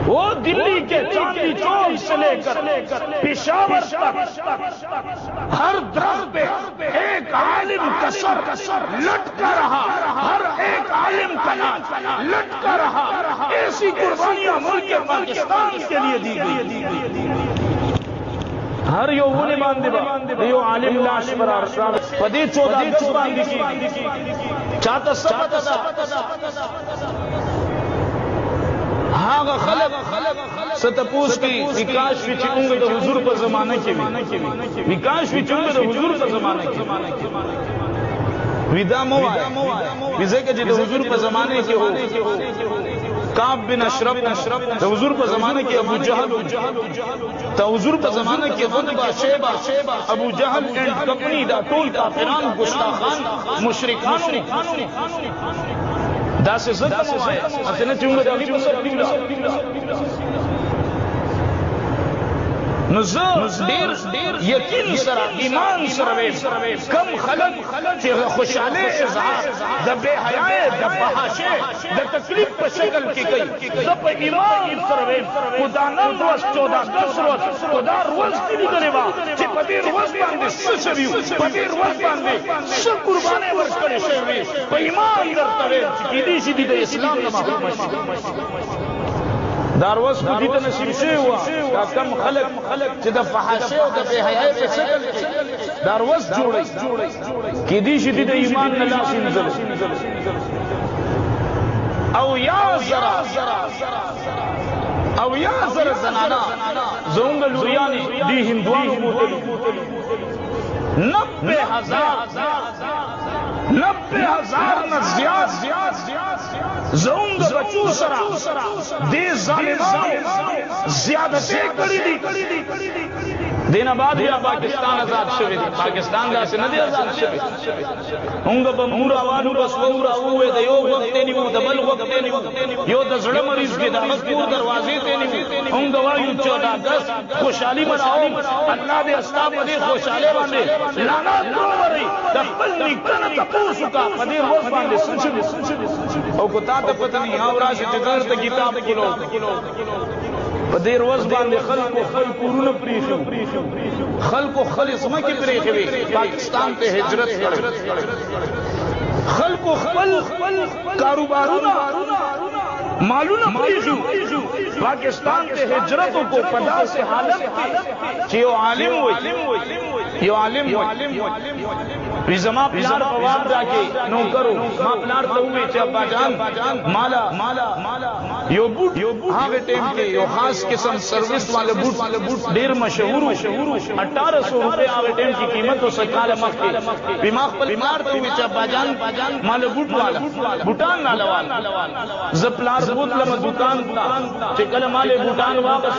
वो दिल्ली के चांदी चौक से लेकर पेशावर तक हर दर पे एक आलिम का सर लटका रहा, हर एक आलिम का नाम लटका रहा। ऐसी कुर्बानियां मुल्क पाकिस्तान के लिए दी गई। हर यो उन्हें बांधे यो आलिम लाश पर पदी 14 अगस्त बांधी की चाहता हाँ खलक सतपूस की विकास भी चिकूंगे तो हुजूर पर जमाने के विकास भी चुंगे तो हुजूर पर जमाने के विदा मोआ विजय के जिद हुजूर पर जमाने के हो काब बिन अशरफ तो हुजूर पर जमाने के अबू जहल तो हुजूर पर जमाने के Utba Sheba Abu Jahl and company दा टोल काफिरान गुस्ताखान मुशरिकान दास ज़माए अतने चुंगे दाली पर देर यकीन सरा ईमान सरवे कम खलक के खुशाले इज़हार दबे हयाए दबहाशे द तकलीफ पर शक्ल की गई दब ईमान सरवे खुदा नंद वस 14 10 रोज खुदा रोज की भी करेवा कि पदी रोज बांधे सशरियु पदी रोज बांधे सब कुर्बाने वर्ष करे शेवे पे ईमान करतवे की दी दे इस्लाम नमा हुकूमत दारवस बुद्धि तो नसीब से हुआ का कम खलक जिदा फहाशे और दबे हयाए पे सकल दारवस जोड़े की दी शिदी दे ईमान नला सिंजल औ या जरा जनाना जोंग लुरियानी दी हिंदुआन बोतली 90,000 न ज्यादा जोंग बचू सरा दे जालिमान ज्यादते करी दी दिन बाद या पाकिस्तान आजाद शवे पाकिस्तान दा से नदी आजाद शवे उंग बमूरा वालू बसवरा हुए द यो वक्त नहीं वो दबल वक्त नहीं यो द जड़ मरीज के दा मजबूर दरवाजे ते नहीं उंग वायु 14 10 खुशहाली मनाओ अल्लाह दे अस्ताब दे खुशहाले बांधे लाना तो वरी दबल निकन तपूसु का पदे रोज बांधे सुन ओ को ता पता नहीं आवरा से जगर ते किताब किलो पदे रोज बांधे खल कुरुन प्रीखो खल को खल इसमें की प्रेखे पाकिस्तान पे हिजरत करे खल को खल कारोबारू मालूम प्रीखो पाकिस्तान पे हिजरतों को पदा से हालत कि यो आलिम रिजमा प्लान पवाब जाके नो करो मा प्लान तो हुए चब्बा जान माला यो बूट आगे टाइम के यो खास किस्म सर्विस वाले बूट देर मशहूर 1800 रुपए आगे टाइम की कीमत तो सकाल मख के दिमाग पर बीमार तो हुए चब्बा जान माले बूट वाला भूटान नाला वाला जपलार बूट लम दुकान के कल माले भूटान वापस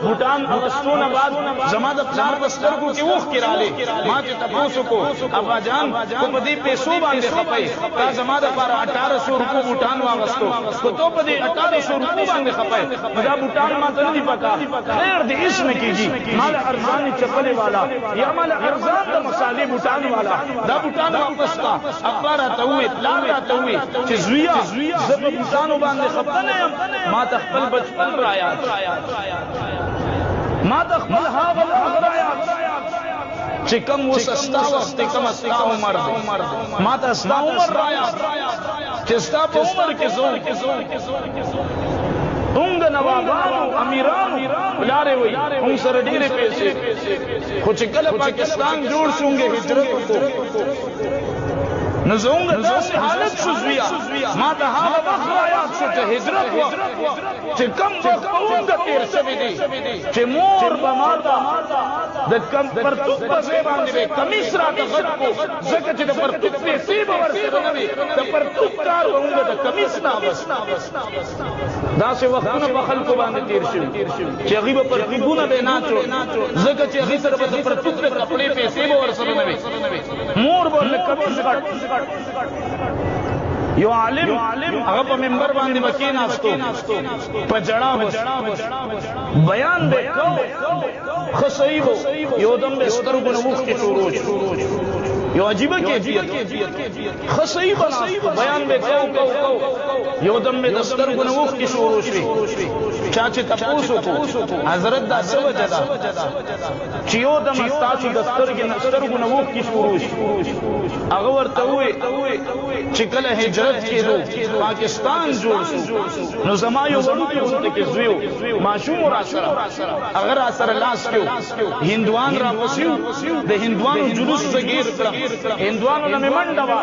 भूटान अगस्तों न बाद जमा द प्लान बस्तर को के वो किराले मां के तपोसो को अब्बा जान को पदी पैसों बांधे खपाई का जमा द पर 1800 रुपए भूटान वागस्तो को तो पदी 1800 रुपए बांधे खपाई मजा भूटान मां तो नहीं पका खैर दे इसमें कीजी माल अरजान चपले वाला या माल अरजान द मसाले भूटान वाला दा भूटान वापस का अब्बा रहता हुए प्लान रहता हुए चिजुया जब भूटान बांधे खपने मां तखपल बचपन राया मां तखपल हा वाला राया चिकम वो सस्ता वक्त कम अस्ता उमर माता अस्ता उमर राया चिस्ता उमर के जोर उंग नवाबानो अमीरान बुलारे हुई उंग सर डेरे पैसे कुछ कल पाकिस्तान जोड़ सूंगे हिजरत को नजोंग दस हालत सुजविया माता हाल वखरायात से हिजरत हुआ चिकम वक्त उंग तेर सविदी चे मोर बमादा द कम परतुक बसे बांधे कमिसरा द गट को जगत द परतुक पे सीब वर्ष बनवे द परतुक कार उंग द कमिसना बस दासे वक्त न बखल को बांधे तीर शिव चे गीब पर गीबुना बे नाचो जगत चे गीसर बद परतुक पे कपड़े पे सीब वर्ष बनवे मोर बोल कमिस यो आलिम अगर पर मेंबर बांधे मकीन आस्तो पजड़ा बयान दे खसई हो योदम बेस्तर गुनमुख के चोरोज यो अजीब के खसई बना बयान दे कौ योदम में दस्तर गुनमुख की चोरोज چاچه تپوسو کو حضرت دا سوجه دا چیو دا مستاسو دسترگو نووک کی شروع اگر ورطوئے چکل حجرت کے دو پاکستان جوڑ سو نو زمایو وڑو کی ہوتے کے زویو معشوم را سرا اگر آسر لاس کیو ہندوان را پسیو دا ہندوانو جلوس زگیر کرا ہندوانو نمی منڈوا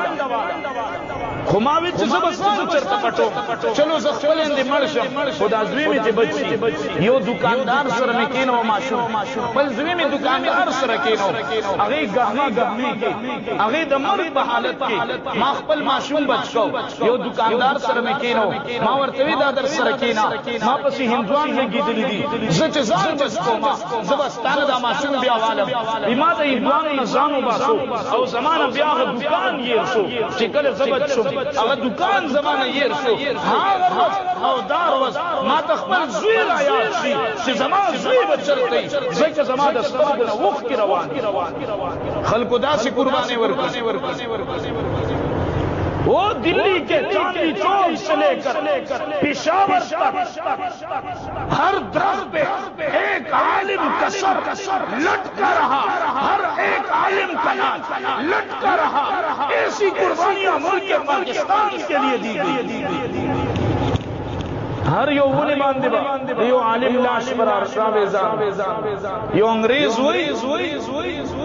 خماوی چه زبستان چرتا پٹو چلو زخفل اندی مرشم خدا زوی میں تی بچی یو دکاندار سر مکینو معشوم بل زوی میں دکاندار سر کینو اگئی گہما گہمی کی اگئی دا مرد بحالت کی ما خپل معشوم بچ کو یو دکاندار سر مکینو ما ورطوی دادر سر کینا ما پسی ہندوان لگی دلی دی زچ زان بچ کو ما زبستان دا معشوم بیا والم بیما دا ہندوان نظامو باسو او زمان بیاغ دکان یہ سو چکل زبت شو اگر دکان زمانہ یہ رسو ہاں وقت او دار وقت ما تخبر زویر آیات شی چی زمان زویر بچرتی زیچ زمان دسترگنا وقت کی روان خلق دا سی قربانے ورکس وہ دلی کے چاندی چوک سے لے کر پشاور تک ہر درخت پہ ایک عالم کا سر لٹکا رہا ہر ایک عالم کا نام لٹکا رہا ایسی قربانیاں ملک پاکستان کے لیے دی گئی ہر یو ولی باندے با یو عالم لاش برار شاویزان یو انگریز ہوئی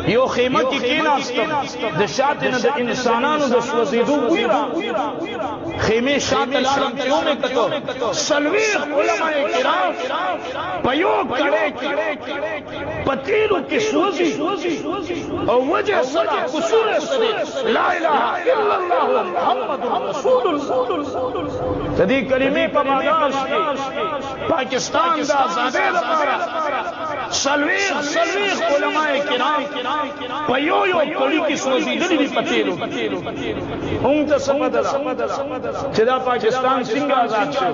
یو خیمہ کی کینا استم دشاتن دا انسانانو دا سوزیدو ہوئی را خیمے شاعت العالم کیوں میں کتو سلویخ علماء کرام پیو کڑے پتیلو کی سوزی اور وجہ صدا قصور صدی لا الہ الا اللہ محمد رسول اللہ صدی کلمے پا مدار پاکستان دا آزادے دپارا سلویخ علماء کرام پیو کڑی کی سوزی دلی دی پتیلو ہونگتا سمدلا چدا پاکستان سنگا آزاد شو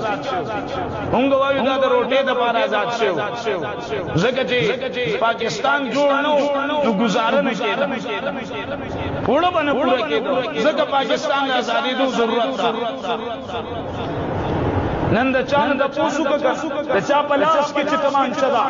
ہونگا وایو دا دا روٹے دپارا آزاد شو زکا چے پاکستان جوڑنو نو گزارن کے دا پوڑا بنا پورا کے دا زکا پاکستان آزادی دو ضرورت تھا نن دا چان دا پوسو کا دا چا پلاس کی چی کمان چدا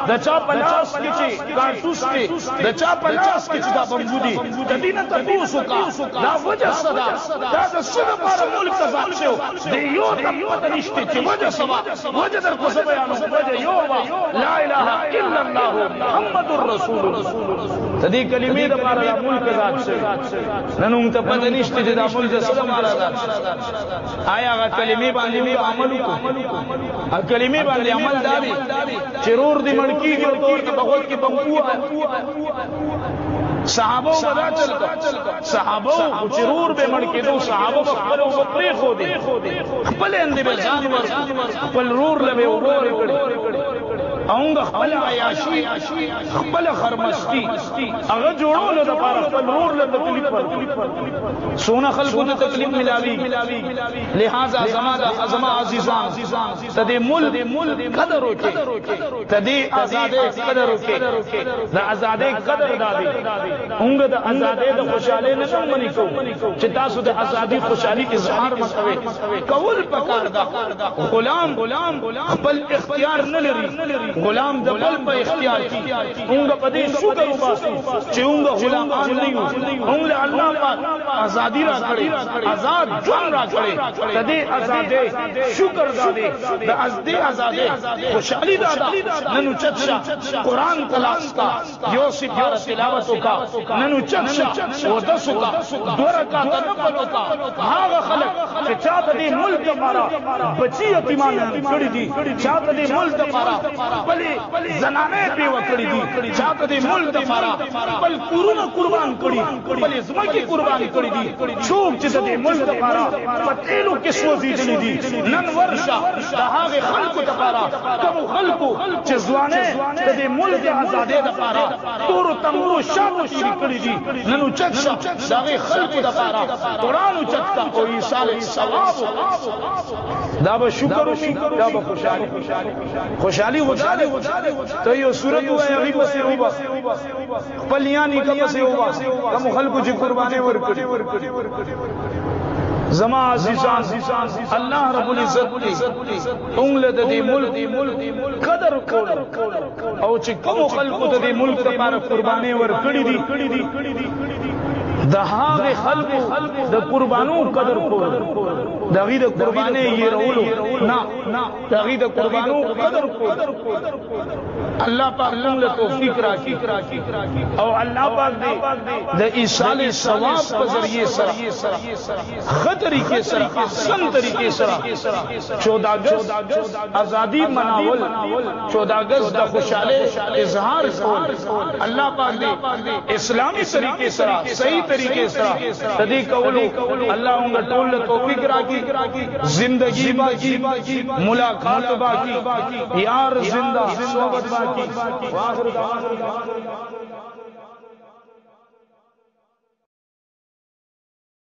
دا چا پلاس کی چی کارتوس کی دا چا پلاس کی چی دا بمبودی دا دینا تا پوسو کا دا وجہ صدا دا دا صدا پارا ملک تزاد شو دا یو تا پتا نشتی چی وجہ سوا وجہ در کو سبیانو وجہ یو وا لا الہ الا اللہ محمد الرسول تا دی کلمی دا پارا دا ملک تزاد شو ننون تا پتا نشتی چی دا ملک صدا مارا دا آیا اگر کلمی باندی بھی عمل کلمے باندے عمل داری چرور دی مڑکی کی اور دور بغل کی بمبو صحابوں بدا چلتا صحابوں چرور بے مڑکی دو صحابوں بخبروں بطری خو دے خبلے اندے بے جانور خبل رور لبے اوبور کڑی اونگا خبل عیاشی خبل خرمستی اگر جوڑو لدہ پارا خبل رور لدہ تکلیف پر سونا خلقوں نے تکلیف ملاوی لہذا زما عزیزان تدے مل قدر روکے تدے آزادے قدر روکے دا آزادے قدر دادے اونگا دا آزادے دا خوشحالے نشان منی کو چتاسو دا آزادی خوشحالی اظہار مکوے قول پکار دا غلام خبل اختیار نلری غلام دا بل پا اختیار کی اونگا پدے شکر باسو چے اونگا غلام آن لیو اونگا اللہ پاک آزادی را کھڑے آزاد جن را کھڑے تدے آزادے شکر دادے دا ازدے آزادے خوشحالی دادا ننو چچا قرآن تلاس کا یو سپارہ تلاوتو کا ننو چچا ودسو کا دورکا تنفلو کا بھاغا خلق کہ چاہتا دے ملک مارا بچی یتیمان کڑی دی چاہتا دے ملک مارا بلے زنانے بیوہ کڑی دی چاہتا دے ملک مارا بل قرون قربان کڑی بلے زمکی قربان کڑی دی چوک چیزا دے ملک مارا پتیلو کس وزی دلی دی نن ورشا دہاغ خلقو دپارا کمو خلقو چیزوانے دے ملک آزادے دپارا تورو تنگرو شاکو شیری کڑی دی ننو چکشا داغ خلقو دپارا قرآنو چکتا او ایسال ثوابو دا با شکر امی دا با خوشحالی تو یہ صورت ہوا ہے غیب سے ہوبا پلیانی کم سے ہوبا کم خلقو جی قربانے ورکڑی زما عزیزان اللہ رب العزت انگلت دی ملک قدر کول او چې کوم خلقو ته دی ملک لپاره قرباني ورکړي دي د هغه خلقو د قربانو قدر کول دغه د قرباني یې رولو نه دغه د قربانو قدر کول الله پاک موږ له توفیق راکړي او الله پاک دې د ایصال ثواب په ذریعے سره خطرې کې سره احسن طریقې سره 14 اگست ازادي مناول 14 اگست د خوشاله اظهار کول الله پاک دې اسلامي طریقې سره صحیح طریقے سے تدی کولو اللہ ان کا ٹول توفیق راکی زندگی باقی ملاقات باقی یار زندہ صحبت باقی